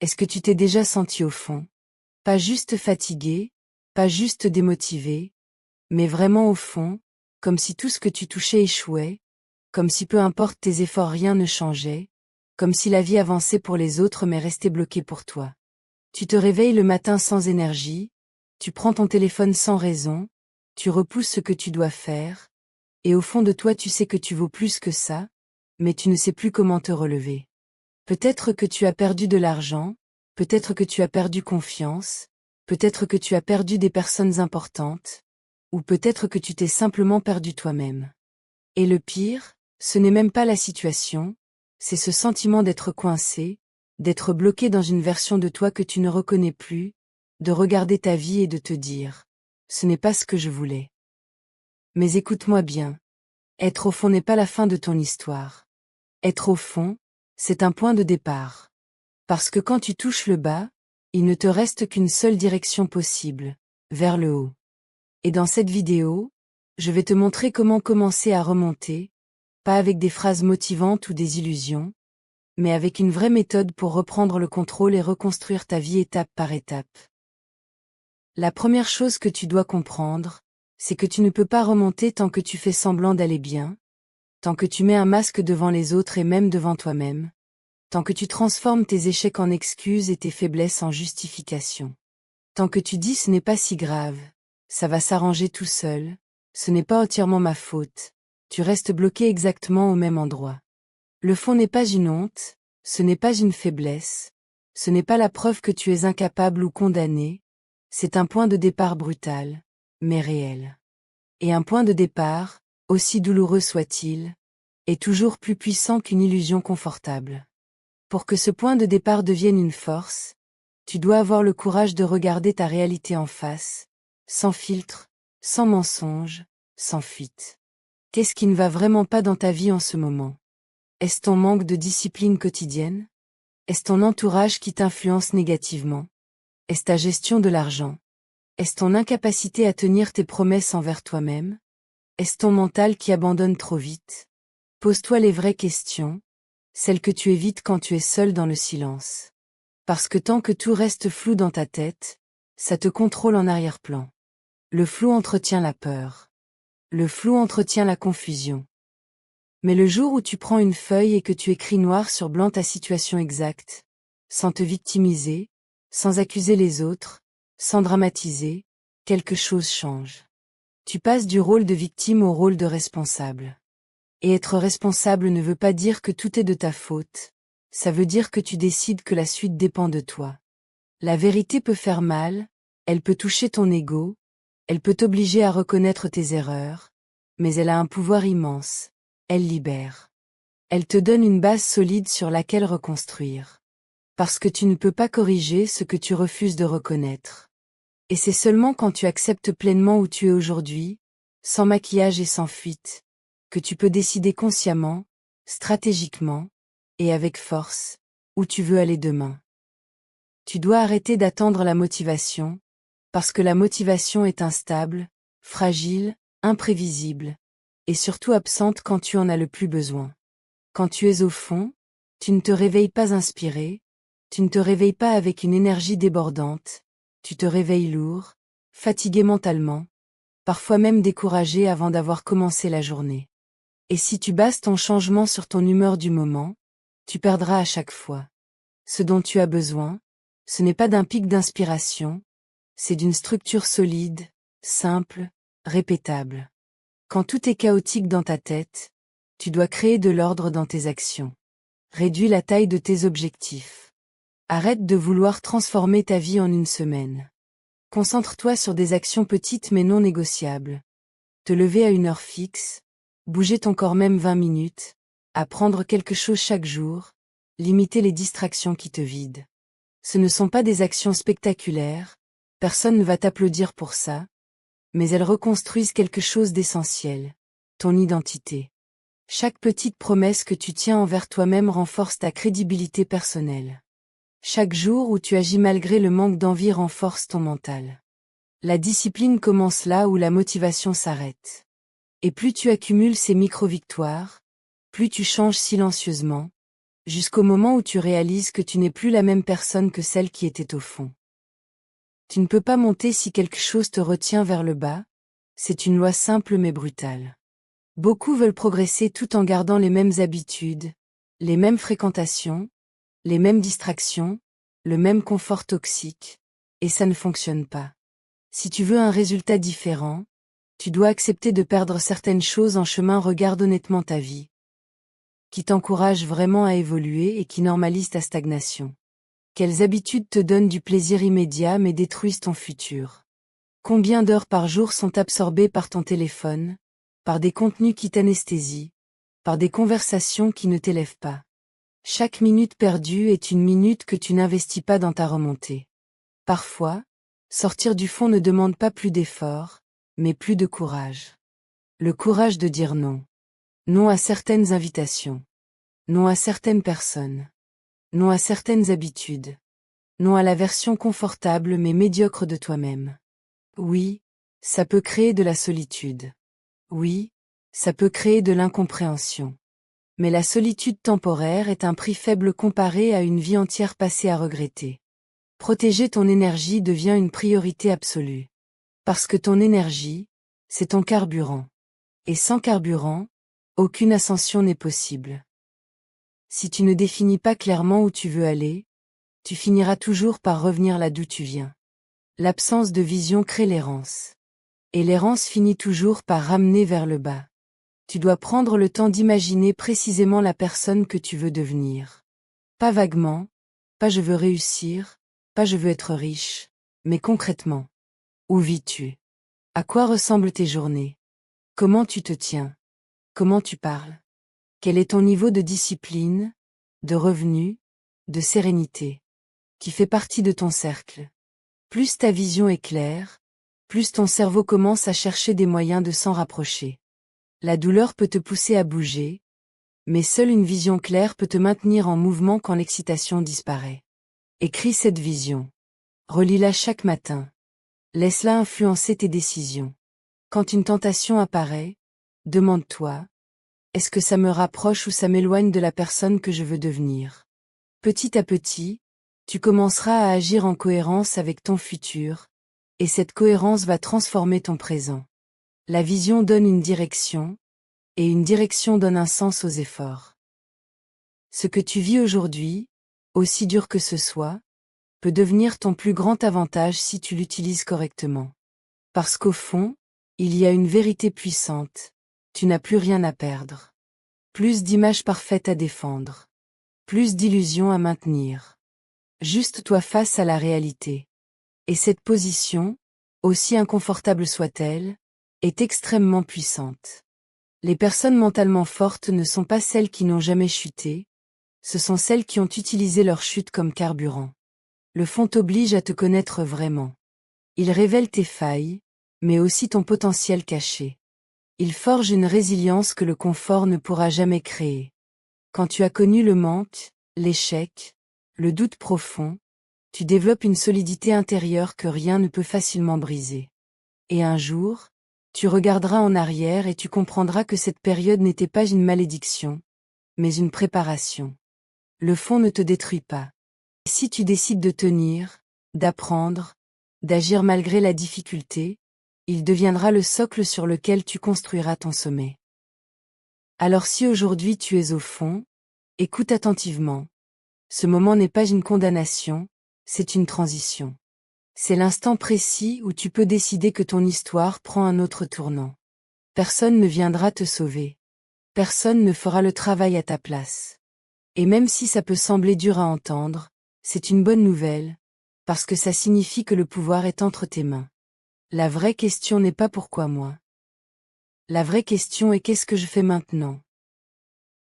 Est-ce que tu t'es déjà senti au fond? Pas juste fatigué, pas juste démotivé, mais vraiment au fond, comme si tout ce que tu touchais échouait, comme si peu importe tes efforts rien ne changeait, comme si la vie avançait pour les autres mais restait bloquée pour toi. Tu te réveilles le matin sans énergie, tu prends ton téléphone sans raison, tu repousses ce que tu dois faire, et au fond de toi tu sais que tu vaux plus que ça, mais tu ne sais plus comment te relever. Peut-être que tu as perdu de l'argent, peut-être que tu as perdu confiance, peut-être que tu as perdu des personnes importantes, ou peut-être que tu t'es simplement perdu toi-même. Et le pire, ce n'est même pas la situation, c'est ce sentiment d'être coincé, d'être bloqué dans une version de toi que tu ne reconnais plus, de regarder ta vie et de te dire, ce n'est pas ce que je voulais. Mais écoute-moi bien. Être au fond n'est pas la fin de ton histoire. Être au fond, c'est un point de départ. Parce que quand tu touches le bas, il ne te reste qu'une seule direction possible, vers le haut. Et dans cette vidéo, je vais te montrer comment commencer à remonter, pas avec des phrases motivantes ou des illusions, mais avec une vraie méthode pour reprendre le contrôle et reconstruire ta vie étape par étape. La première chose que tu dois comprendre, c'est que tu ne peux pas remonter tant que tu fais semblant d'aller bien, tant que tu mets un masque devant les autres et même devant toi-même, tant que tu transformes tes échecs en excuses et tes faiblesses en justifications. Tant que tu dis ce n'est pas si grave, ça va s'arranger tout seul, ce n'est pas entièrement ma faute, tu restes bloqué exactement au même endroit. Le fond n'est pas une honte, ce n'est pas une faiblesse, ce n'est pas la preuve que tu es incapable ou condamné, c'est un point de départ brutal, mais réel. Et un point de départ, aussi douloureux soit-il, est toujours plus puissant qu'une illusion confortable. Pour que ce point de départ devienne une force, tu dois avoir le courage de regarder ta réalité en face, sans filtre, sans mensonge, sans fuite. Qu'est-ce qui ne va vraiment pas dans ta vie en ce moment? Est-ce ton manque de discipline quotidienne? Est-ce ton entourage qui t'influence négativement? Est-ce ta gestion de l'argent? Est-ce ton incapacité à tenir tes promesses envers toi-même? Est-ce ton mental qui abandonne trop vite? Pose-toi les vraies questions, celles que tu évites quand tu es seul dans le silence. Parce que tant que tout reste flou dans ta tête, ça te contrôle en arrière-plan. Le flou entretient la peur. Le flou entretient la confusion. Mais le jour où tu prends une feuille et que tu écris noir sur blanc ta situation exacte, sans te victimiser, sans accuser les autres, sans dramatiser, quelque chose change. Tu passes du rôle de victime au rôle de responsable. Et être responsable ne veut pas dire que tout est de ta faute, ça veut dire que tu décides que la suite dépend de toi. La vérité peut faire mal, elle peut toucher ton ego, elle peut t'obliger à reconnaître tes erreurs, mais elle a un pouvoir immense, elle libère. Elle te donne une base solide sur laquelle reconstruire. Parce que tu ne peux pas corriger ce que tu refuses de reconnaître. Et c'est seulement quand tu acceptes pleinement où tu es aujourd'hui, sans maquillage et sans fuite, que tu peux décider consciemment, stratégiquement, et avec force, où tu veux aller demain. Tu dois arrêter d'attendre la motivation, parce que la motivation est instable, fragile, imprévisible, et surtout absente quand tu en as le plus besoin. Quand tu es au fond, tu ne te réveilles pas inspiré, tu ne te réveilles pas avec une énergie débordante, tu te réveilles lourd, fatigué mentalement, parfois même découragé avant d'avoir commencé la journée. Et si tu bases ton changement sur ton humeur du moment, tu perdras à chaque fois. Ce dont tu as besoin, ce n'est pas d'un pic d'inspiration, c'est d'une structure solide, simple, répétable. Quand tout est chaotique dans ta tête, tu dois créer de l'ordre dans tes actions. Réduis la taille de tes objectifs. Arrête de vouloir transformer ta vie en une semaine. Concentre-toi sur des actions petites mais non négociables. Te lever à une heure fixe, bouger ton corps même 20 minutes, apprendre quelque chose chaque jour, limiter les distractions qui te vident. Ce ne sont pas des actions spectaculaires, personne ne va t'applaudir pour ça, mais elles reconstruisent quelque chose d'essentiel, ton identité. Chaque petite promesse que tu tiens envers toi-même renforce ta crédibilité personnelle. Chaque jour où tu agis malgré le manque d'envie renforce ton mental. La discipline commence là où la motivation s'arrête. Et plus tu accumules ces micro-victoires, plus tu changes silencieusement, jusqu'au moment où tu réalises que tu n'es plus la même personne que celle qui était au fond. Tu ne peux pas monter si quelque chose te retient vers le bas, c'est une loi simple mais brutale. Beaucoup veulent progresser tout en gardant les mêmes habitudes, les mêmes fréquentations, les mêmes distractions, le même confort toxique, et ça ne fonctionne pas. Si tu veux un résultat différent, tu dois accepter de perdre certaines choses en chemin. Regarde honnêtement ta vie, qui t'encourage vraiment à évoluer et qui normalise ta stagnation. Quelles habitudes te donnent du plaisir immédiat mais détruisent ton futur? Combien d'heures par jour sont absorbées par ton téléphone, par des contenus qui t'anesthésient, par des conversations qui ne t'élèvent pas? Chaque minute perdue est une minute que tu n'investis pas dans ta remontée. Parfois, sortir du fond ne demande pas plus d'efforts, mais plus de courage. Le courage de dire non. Non à certaines invitations. Non à certaines personnes. Non à certaines habitudes. Non à la version confortable mais médiocre de toi-même. Oui, ça peut créer de la solitude. Oui, ça peut créer de l'incompréhension. Mais la solitude temporaire est un prix faible comparé à une vie entière passée à regretter. Protéger ton énergie devient une priorité absolue. Parce que ton énergie, c'est ton carburant. Et sans carburant, aucune ascension n'est possible. Si tu ne définis pas clairement où tu veux aller, tu finiras toujours par revenir là d'où tu viens. L'absence de vision crée l'errance. Et l'errance finit toujours par ramener vers le bas. Tu dois prendre le temps d'imaginer précisément la personne que tu veux devenir. Pas vaguement, pas je veux réussir, pas je veux être riche, mais concrètement. Où vis-tu? À quoi ressemblent tes journées? Comment tu te tiens? Comment tu parles? Quel est ton niveau de discipline, de revenus, de sérénité, qui fait partie de ton cercle? Plus ta vision est claire, plus ton cerveau commence à chercher des moyens de s'en rapprocher. La douleur peut te pousser à bouger, mais seule une vision claire peut te maintenir en mouvement quand l'excitation disparaît. Écris cette vision. Relis-la chaque matin. Laisse-la influencer tes décisions. Quand une tentation apparaît, demande-toi, est-ce que ça me rapproche ou ça m'éloigne de la personne que je veux devenir? Petit à petit, tu commenceras à agir en cohérence avec ton futur, et cette cohérence va transformer ton présent. La vision donne une direction, et une direction donne un sens aux efforts. Ce que tu vis aujourd'hui, aussi dur que ce soit, peut devenir ton plus grand avantage si tu l'utilises correctement. Parce qu'au fond, il y a une vérité puissante, tu n'as plus rien à perdre. Plus d'images parfaites à défendre. Plus d'illusions à maintenir. Juste toi face à la réalité. Et cette position, aussi inconfortable soit-elle, est extrêmement puissante. Les personnes mentalement fortes ne sont pas celles qui n'ont jamais chuté, ce sont celles qui ont utilisé leur chute comme carburant. Le fond t'oblige à te connaître vraiment. Il révèle tes failles, mais aussi ton potentiel caché. Il forge une résilience que le confort ne pourra jamais créer. Quand tu as connu le manque, l'échec, le doute profond, tu développes une solidité intérieure que rien ne peut facilement briser. Et un jour, tu regarderas en arrière et tu comprendras que cette période n'était pas une malédiction, mais une préparation. Le fond ne te détruit pas. Si tu décides de tenir, d'apprendre, d'agir malgré la difficulté, il deviendra le socle sur lequel tu construiras ton sommet. Alors si aujourd'hui tu es au fond, écoute attentivement. Ce moment n'est pas une condamnation, c'est une transition. C'est l'instant précis où tu peux décider que ton histoire prend un autre tournant. Personne ne viendra te sauver. Personne ne fera le travail à ta place. Et même si ça peut sembler dur à entendre, c'est une bonne nouvelle, parce que ça signifie que le pouvoir est entre tes mains. La vraie question n'est pas pourquoi moi. La vraie question est qu'est-ce que je fais maintenant?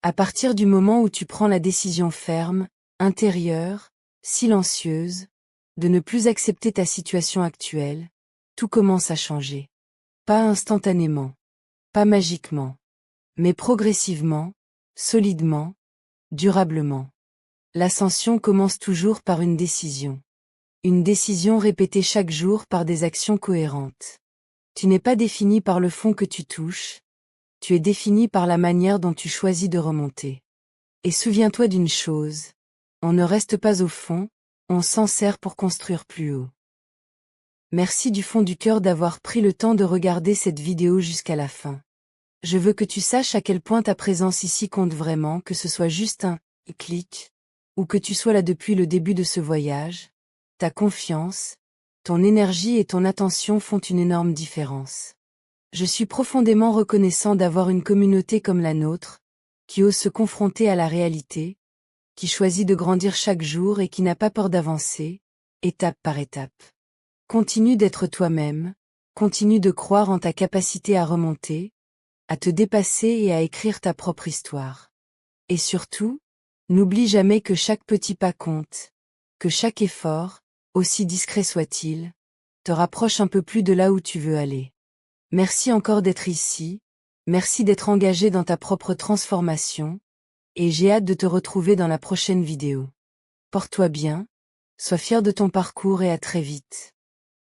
À partir du moment où tu prends la décision ferme, intérieure, silencieuse, de ne plus accepter ta situation actuelle, tout commence à changer. Pas instantanément, pas magiquement, mais progressivement, solidement, durablement. L'ascension commence toujours par une décision. Une décision répétée chaque jour par des actions cohérentes. Tu n'es pas défini par le fond que tu touches, tu es défini par la manière dont tu choisis de remonter. Et souviens-toi d'une chose. On ne reste pas au fond, on s'en sert pour construire plus haut. Merci du fond du cœur d'avoir pris le temps de regarder cette vidéo jusqu'à la fin. Je veux que tu saches à quel point ta présence ici compte vraiment, que ce soit juste un clic, ou que tu sois là depuis le début de ce voyage. Ta confiance, ton énergie et ton attention font une énorme différence. Je suis profondément reconnaissant d'avoir une communauté comme la nôtre, qui ose se confronter à la réalité, qui choisit de grandir chaque jour et qui n'a pas peur d'avancer, étape par étape. Continue d'être toi-même, continue de croire en ta capacité à remonter, à te dépasser et à écrire ta propre histoire. Et surtout, n'oublie jamais que chaque petit pas compte, que chaque effort, aussi discret soit-il, te rapproche un peu plus de là où tu veux aller. Merci encore d'être ici, merci d'être engagé dans ta propre transformation, et j'ai hâte de te retrouver dans la prochaine vidéo. Porte-toi bien, sois fier de ton parcours et à très vite.